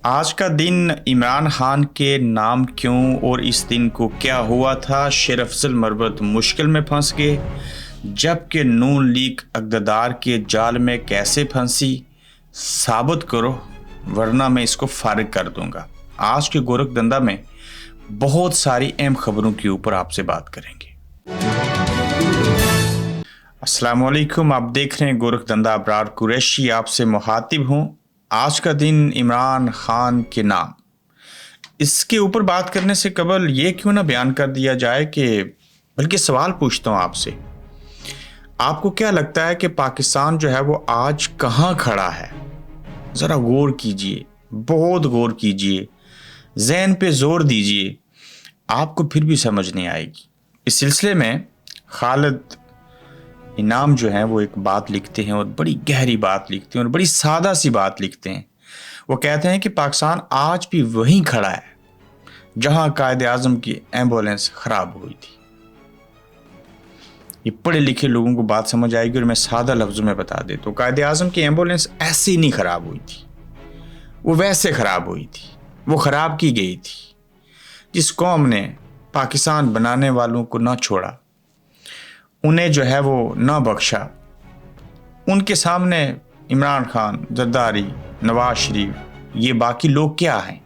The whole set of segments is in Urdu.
آج کا دن عمران خان کے نام کیوں اور اس دن کو کیا ہوا تھا؟ شیر افضل مربوط مشکل میں پھنس گئے جبکہ نون لیگ اقتدار کے جال میں کیسے پھنسی؟ ثابت کرو ورنہ میں اس کو فارغ کر دوں گا۔ آج کے گورکھ دھندا میں بہت ساری اہم خبروں کے اوپر آپ سے بات کریں گے۔ السلام علیکم، آپ دیکھ رہے ہیں گورکھ دھندا، ابرار قریشی آپ سے مخاطب ہوں۔ آج کا دن عمران خان کے نام، اس کے اوپر بات کرنے سے قبل یہ کیوں نہ بیان کر دیا جائے کہ بلکہ سوال پوچھتا ہوں آپ سے، آپ کو کیا لگتا ہے کہ پاکستان جو ہے وہ آج کہاں کھڑا ہے؟ ذرا غور کیجئے، بہت غور کیجئے، ذہن پہ زور دیجئے، آپ کو پھر بھی سمجھ نہیں آئے گی۔ اس سلسلے میں خالد انعام جو ہیں وہ ایک بات لکھتے ہیں اور بڑی گہری بات لکھتے ہیں اور بڑی سادہ سی بات لکھتے ہیں۔ وہ کہتے ہیں کہ پاکستان آج بھی وہیں کھڑا ہے جہاں قائد اعظم کی ایمبولینس خراب ہوئی تھی۔ یہ پڑھے لکھے لوگوں کو بات سمجھ آئے گی اور میں سادہ لفظوں میں بتا دیتا ہوں۔ قائد اعظم کی ایمبولینس ایسے ہی نہیں خراب ہوئی تھی، وہ ویسے خراب ہوئی تھی، وہ خراب کی گئی تھی۔ جس قوم نے پاکستان بنانے والوں کو نہ چھوڑا، انہیں جو ہے وہ نہ بخشا، ان کے سامنے عمران خان، زرداری، نواز شریف، یہ باقی لوگ کیا ہیں؟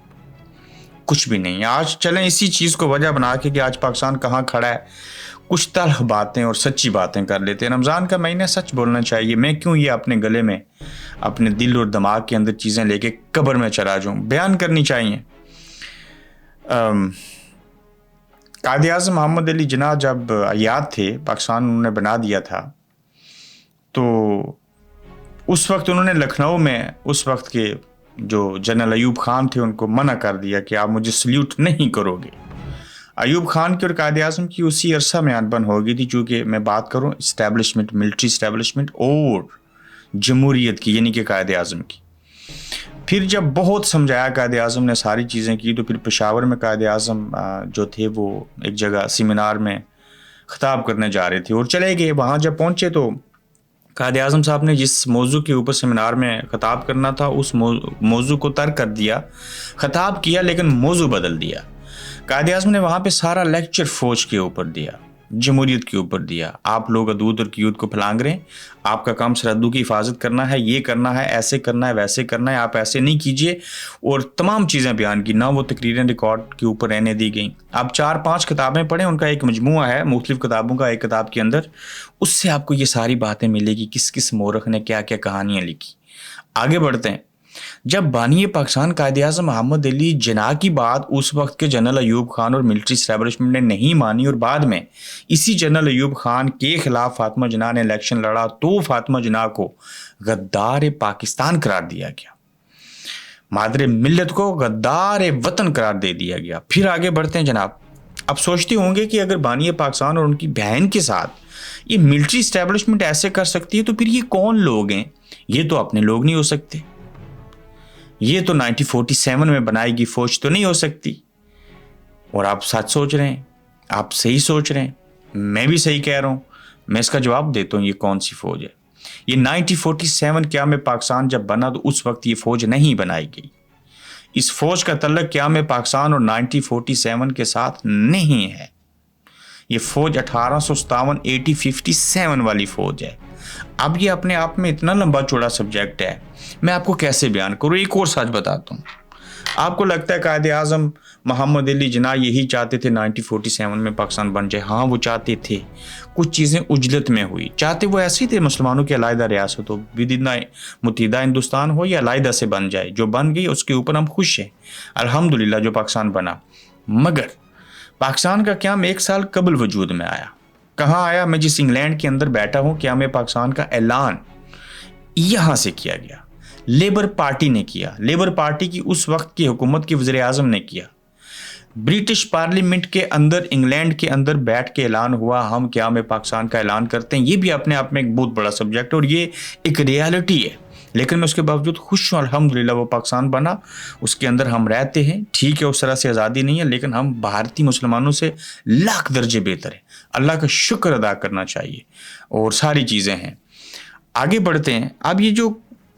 کچھ بھی نہیں۔ آج چلیں اسی چیز کو وجہ بنا کے کہ آج پاکستان کہاں کھڑا ہے، کچھ تلخ باتیں اور سچی باتیں کر لیتے ہیں۔ رمضان کا مہینہ، سچ بولنا چاہیے۔ میں کیوں یہ اپنے گلے میں، اپنے دل اور دماغ کے اندر چیزیں لے کے قبر میں چلا جاؤں؟ بیان کرنی چاہیے۔ قائد اعظم محمد علی جناح جب آزاد تھے، پاکستان انہوں نے بنا دیا تھا، تو اس وقت انہوں نے لکھنؤ میں اس وقت کے جو جنرل ایوب خان تھے ان کو منع کر دیا کہ آپ مجھے سلیوٹ نہیں کرو گے۔ ایوب خان کی اور قائد اعظم کی اسی عرصہ میں انبن ہو گئی تھی، چونکہ میں بات کروں اسٹیبلشمنٹ، ملٹری اسٹیبلشمنٹ اور جمہوریت کی، یعنی کہ قائد اعظم کی۔ پھر جب بہت سمجھایا قائد اعظم نے، ساری چیزیں کی، تو پھر پشاور میں قائد اعظم جو تھے وہ ایک جگہ سیمینار میں خطاب کرنے جا رہے تھے اور چلے گئے۔ وہاں جب پہنچے تو قائد اعظم صاحب نے جس موضوع کے اوپر سیمینار میں خطاب کرنا تھا اس موضوع کو ترک کر دیا، خطاب کیا لیکن موضوع بدل دیا۔ قائد اعظم نے وہاں پہ سارا لیکچر فوج کے اوپر دیا، جمہوریت کے اوپر دیا۔ آپ لوگ حدود اور قیود کو پھلانگ رہے ہیں، آپ کا کام سرحدوں کی حفاظت کرنا ہے، یہ کرنا ہے، ایسے کرنا ہے، ویسے کرنا ہے، آپ ایسے نہیں کیجئے، اور تمام چیزیں بیان کی۔ نہ وہ تقریریں ریکارڈ کے اوپر رہنے دی گئیں۔ آپ 4-5 کتابیں پڑھیں، ان کا ایک مجموعہ ہے مختلف کتابوں کا، ایک کتاب کے اندر اس سے آپ کو یہ ساری باتیں ملے گی، کس کس مورخ نے کیا کیا کہانیاں لکھی۔ آگے بڑھتے ہیں۔ جب بانی پاکستان قائد اعظم محمد علی جناح کی بات اس وقت کے جنرل ایوب خان اور ملٹری اسٹیبلشمنٹ نے نہیں مانی، اور بعد میں اسی جنرل ایوب خان کے خلاف فاطمہ جناح نے الیکشن لڑا، تو فاطمہ جناح کو غدار پاکستان قرار دیا گیا، مادر ملت کو غدار وطن قرار دے دیا گیا۔ پھر آگے بڑھتے ہیں جناب۔ اب سوچتے ہوں گے کہ اگر بانی پاکستان اور ان کی بہن کے ساتھ یہ ملٹری اسٹیبلشمنٹ ایسے کر سکتی ہے تو پھر یہ کون لوگ ہیں؟ یہ تو اپنے لوگ نہیں ہو سکتے، یہ تو 1947 میں بنائی گئی فوج تو نہیں ہو سکتی۔ اور آپ سچ سوچ رہے ہیں، آپ صحیح سوچ رہے ہیں، میں بھی صحیح کہہ رہا ہوں۔ میں اس کا جواب دیتا ہوں، یہ کون سی فوج ہے؟ یہ 1947 قیام پاکستان جب بنا تو اس وقت یہ فوج نہیں بنائی گئی۔ اس فوج کا تعلق قیام پاکستان اور 1947 کے ساتھ نہیں ہے۔ یہ فوج 1857 1857 والی فوج ہے۔ اب یہ اپنے آپ میں اتنا لمبا چوڑا سبجیکٹ ہے، میں آپ کو کیسے بیان کروں؟ ایک اور سچ بتاتا ہوں۔ آپ کو لگتا ہے قائد اعظم محمد علی جناح یہی چاہتے تھے 1947 میں پاکستان بن جائے؟ ہاں وہ چاہتے تھے، کچھ چیزیں عجلت میں ہوئی۔ چاہتے وہ ایسے ہی تھے مسلمانوں کی علیحدہ ریاست ہو، بدنہ متحدہ ہندوستان ہو، یا علیحدہ سے بن جائے۔ جو بن گئی اس کے اوپر ہم خوش ہیں الحمدللہ، جو پاکستان بنا۔ مگر پاکستان کا قیام 1 سال قبل وجود میں آیا۔ کہاں آیا؟ میں جس انگلینڈ کے اندر بیٹھا ہوں، قیام پاکستان کا اعلان یہاں سے کیا گیا، لیبر پارٹی نے کیا۔ لیبر پارٹی کی اس وقت کی حکومت کے وزیر اعظم نے کیا۔ برٹش پارلیمنٹ کے اندر، انگلینڈ کے اندر بیٹھ کے اعلان ہوا، ہم قیام پاکستان کا اعلان کرتے ہیں۔ یہ بھی اپنے آپ میں ایک بہت بڑا سبجیکٹ ہے اور یہ ایک ریالٹی ہے، لیکن میں اس کے باوجود خوش ہوں الحمدللہ وہ پاکستان بنا، اس کے اندر ہم رہتے ہیں۔ ٹھیک ہے اس طرح سے آزادی نہیں ہے، لیکن ہم بھارتی مسلمانوں سے لاکھ درجے بہتر ہیں۔ اللہ کا شکر ادا کرنا چاہیے، اور ساری چیزیں ہیں۔ آگے بڑھتے ہیں۔ اب یہ جو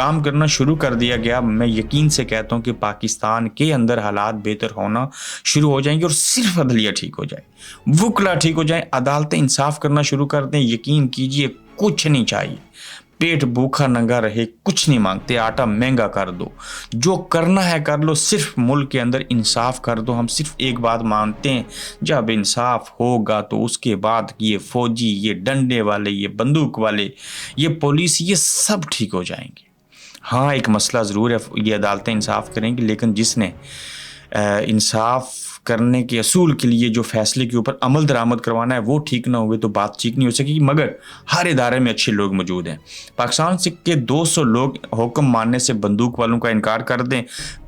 کام کرنا شروع کر دیا گیا، میں یقین سے کہتا ہوں کہ پاکستان کے اندر حالات بہتر ہونا شروع ہو جائیں گے، اور صرف عدلیہ ٹھیک ہو جائے، وکلا ٹھیک ہو جائیں، عدالتیں انصاف کرنا شروع کر دیں، یقین کیجئے کچھ نہیں چاہیے، پیٹ بھوکا ننگا رہے، کچھ نہیں مانگتے، آٹا مہنگا کر دو، جو کرنا ہے کر لو، صرف ملک کے اندر انصاف کر دو۔ ہم صرف ایک بات مانتے ہیں، جب انصاف ہوگا تو اس کے بعد یہ فوجی، یہ ڈنڈے والے، یہ بندوق والے، یہ پولیس، یہ سب ٹھیک ہو جائیں گے۔ ہاں ایک مسئلہ ضرور ہے، یہ عدالتیں انصاف کریں گی، لیکن جس نے انصاف کرنے کے اصول کے لیے جو فیصلے کے اوپر عمل درآمد کروانا ہے وہ ٹھیک نہ ہوئے تو بات ٹھیک نہیں ہو سکے گی۔ مگر ہر ادارے میں اچھے لوگ موجود ہیں۔ پاکستان سے کے 200 لوگ حکم ماننے سے بندوق والوں کا انکار کر دیں،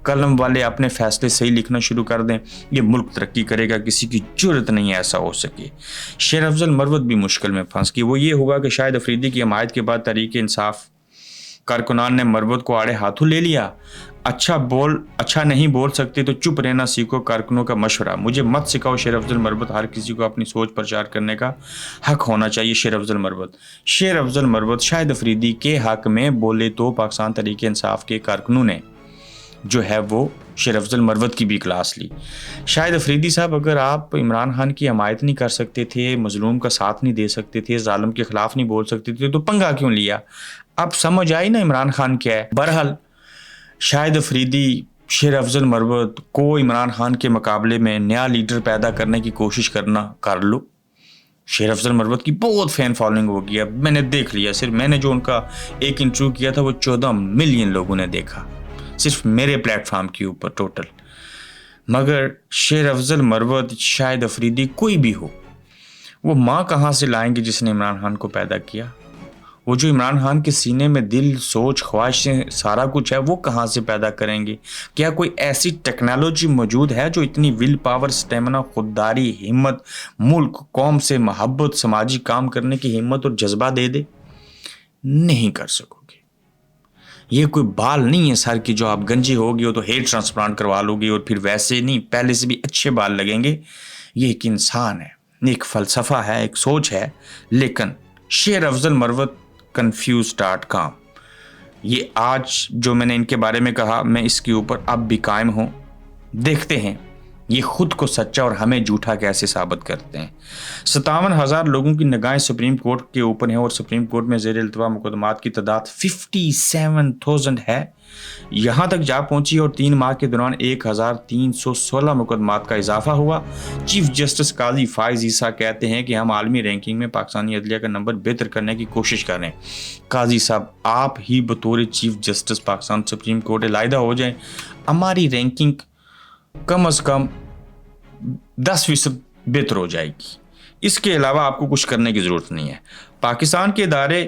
قلم والے اپنے فیصلے صحیح لکھنا شروع کر دیں، یہ ملک ترقی کرے گا، کسی کی جرت نہیں ایسا ہو سکے۔ شیر افضل مروت بھی مشکل میں پھنس گئی، وہ یہ ہوگا کہ شاہد افریدی کی حمایت کے بعد تحریک انصاف کارکنان نے مروت کو آڑے ہاتھوں لے لیا۔ اچھا نہیں بول سکتے تو چپ رہنا سیکھو، کارکنوں کا مشورہ، مجھے مت سکھاؤ شیر افضل مروت، ہر کسی کو اپنی سوچ پرچار کرنے کا حق ہونا چاہیے۔ شیر افضل مروت شاہد افریدی کے حق میں بولے تو پاکستان تحریک انصاف کے کارکنوں نے جو ہے وہ شیر افضل مروت کی بھی کلاس لی۔ شاہد افریدی صاحب، اگر آپ عمران خان کی حمایت نہیں کر سکتے تھے، مظلوم کا ساتھ نہیں دے سکتے تھے، ظالم کے خلاف نہیں بول سکتے تھے، تو پنگا کیوں لیا؟ اب سمجھ آئی نا عمران خان کیا ہے۔ بہرحال شاہد افریدی، شیر افضل مروت کو عمران خان کے مقابلے میں نیا لیڈر پیدا کرنے کی کوشش کرنا کر لو۔ شیر افضل مروت کی بہت فین فالوئنگ ہو گیا، میں نے دیکھ لیا، صرف میں نے جو ان کا ایک انٹرویو کیا تھا وہ 14 ملین لوگوں نے دیکھا، صرف میرے پلیٹ فارم کے اوپر ٹوٹل۔ مگر شیر افضل مروت، شاہد افریدی، کوئی بھی ہو، وہ ماں کہاں سے لائیں گے جس نے عمران خان کو پیدا کیا؟ وہ جو عمران خان کے سینے میں دل، سوچ، خواہشیں، سارا کچھ ہے، وہ کہاں سے پیدا کریں گے؟ کیا کوئی ایسی ٹیکنالوجی موجود ہے جو اتنی ول پاور، سٹیمنا، خودداری، ہمت، ملک قوم سے محبت، سماجی کام کرنے کی ہمت اور جذبہ دے دے؟ نہیں کر سکو گے۔ یہ کوئی بال نہیں ہے سر کی جو آپ گنجی ہوگی ہو تو ہیئر ٹرانسپلانٹ کروا لو گے اور پھر ویسے نہیں، پہلے سے بھی اچھے بال لگیں گے۔ یہ ایک انسان ہے، ایک فلسفہ ہے، ایک سوچ ہے۔ لیکن شیر افضل مروت confused.com، یہ آج جو میں نے ان کے بارے میں کہا، میں اس کے اوپر اب بھی قائم ہوں۔ دیکھتے ہیں یہ خود کو سچا اور ہمیں جھوٹا کیسے ثابت کرتے ہیں۔ 57,000 لوگوں کی نگاہیں سپریم کورٹ کے اوپر ہیں، اور سپریم کورٹ میں زیر التوا مقدمات کی تعداد 57,000 ہے، یہاں تک جا پہنچی، اور 3 ماہ کے دوران 1,316 مقدمات کا اضافہ ہوا۔ چیف جسٹس قاضی فائز عیسیٰ کہتے ہیں کہ ہم عالمی رینکنگ میں پاکستانی عدلیہ کا نمبر بہتر کرنے کی کوشش کر رہے ہیں۔ قاضی صاحب، آپ ہی بطور chief justice Pakistan supreme court علیحدہ ہو جائیں، ہماری رینکنگ کم از کم 10% بہتر ہو جائے گی۔ اس کے علاوہ آپ کو کچھ کرنے کی ضرورت نہیں ہے۔ پاکستان کے ادارے،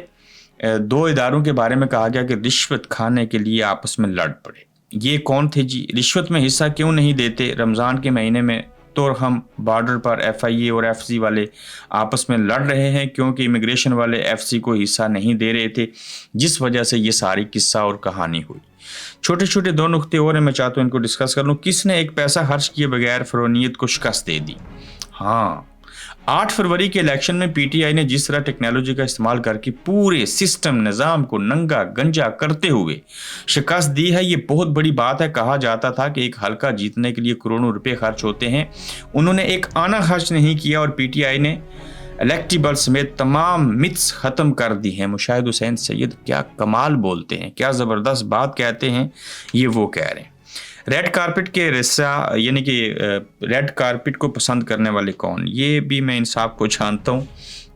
2 اداروں کے بارے میں کہا گیا کہ رشوت کھانے کے لیے آپس میں لڑ پڑے۔ یہ کون تھے جی؟ رشوت میں حصہ کیوں نہیں دیتے؟ رمضان کے مہینے میں تو ہم بارڈر پر FIA اور FC والے آپس میں لڑ رہے ہیں کیونکہ امیگریشن والے FC کو حصہ نہیں دے رہے تھے، جس وجہ سے یہ ساری قصہ اور کہانی ہوئی۔ چھوٹے چھوٹے 2 نقطے اور ہیں، میں چاہتا ہوں ان کو ڈسکس کر لوں۔ کس نے ایک پیسہ خرچ کیے بغیر فرونیت کو شکست دے دی؟ ہاں، 8 فروری کے الیکشن میں PTI نے جس طرح ٹیکنالوجی کا استعمال کر کے پورے سسٹم، نظام کو ننگا گنجا کرتے ہوئے شکست دی ہے، یہ بہت بڑی بات ہے۔ کہا جاتا تھا کہ ایک حلقہ جیتنے کے لیے کروڑوں روپے خرچ ہوتے ہیں، انہوں نے ایک آنا خرچ نہیں کیا، اور PTI نے الیکٹیبل سمیت تمام متس ختم کر دی ہیں۔ مشاہد حسین سید کیا کمال بولتے ہیں، کیا زبردست بات کہتے ہیں، یہ وہ کہہ رہے ہیں۔ ریڈ کارپٹ کے رسا، یعنی کہ ریڈ کارپٹ کو پسند کرنے والے کون؟ یہ بھی میں انصاف کو جانتا ہوں،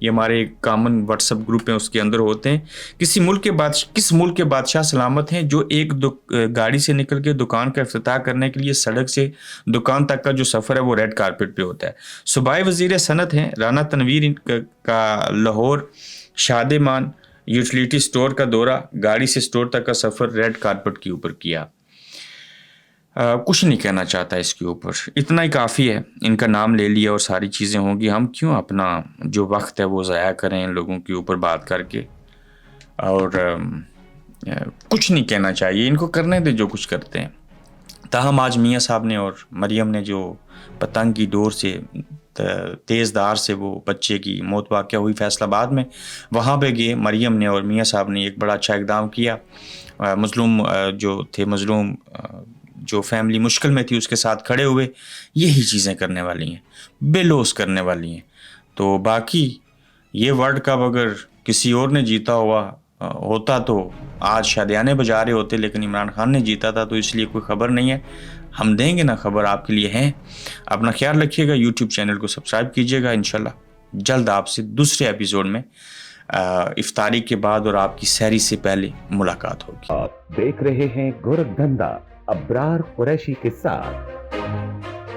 یہ ہمارے کامن واٹس ایپ گروپ ہیں، اس کے اندر ہوتے ہیں۔ کس ملک کے بادشاہ سلامت ہیں جو ایک گاڑی سے نکل کے دکان کا افتتاح کرنے کے لیے سڑک سے دکان تک کا جو سفر ہے وہ ریڈ کارپٹ پہ ہوتا ہے؟ صوبائی وزیر صنعت ہیں رانا تنویر کا لاہور شادمان یوٹیلیٹی سٹور کا دورہ، گاڑی سے سٹور تک کا سفر ریڈ کارپٹ کے اوپر کیا۔ کچھ نہیں کہنا چاہتا اس کے اوپر، اتنا ہی کافی ہے، ان کا نام لے لیا اور ساری چیزیں ہوں گی۔ ہم کیوں اپنا جو وقت ہے وہ ضائع کریں ان لوگوں کے اوپر بات کر کے، اور کچھ نہیں کہنا چاہیے، ان کو کرنے دے جو کچھ کرتے ہیں۔ تاہم آج میاں صاحب نے اور مریم نے جو پتنگ کی ڈور سے، تیز دھار سے وہ بچے کی موت واقع ہوئی فیصل آباد میں، وہاں پہ گئے، مریم نے اور میاں صاحب نے ایک بڑا اچھا اقدام کیا، مظلوم جو تھے، مظلوم جو فیملی مشکل میں تھی اس کے ساتھ کھڑے ہوئے، یہی چیزیں کرنے والی ہیں، بے لوث کرنے والی ہیں. تو باقی یہ ورلڈ کپ اگر کسی اور نے جیتا ہوتا تو آج شادیانے بجا رہے ہوتے، لیکن عمران خان نے جیتا تھا، تو اس لیے کوئی خبر نہیں ہے. ہم دیں گے نا خبر آپ کے لیے ہیں. اپنا خیال رکھیے گا، یوٹیوب چینل کو سبسکرائب کیجیے گا. انشاءاللہ جلد آپ سے دوسرے ایپیسوڈ میں افطاری کے بعد اور آپ کی سحری سے پہلے ملاقات ہوگی. آپ دیکھ رہے ہیں گورکھ دھندا ابرار قریشی کے ساتھ.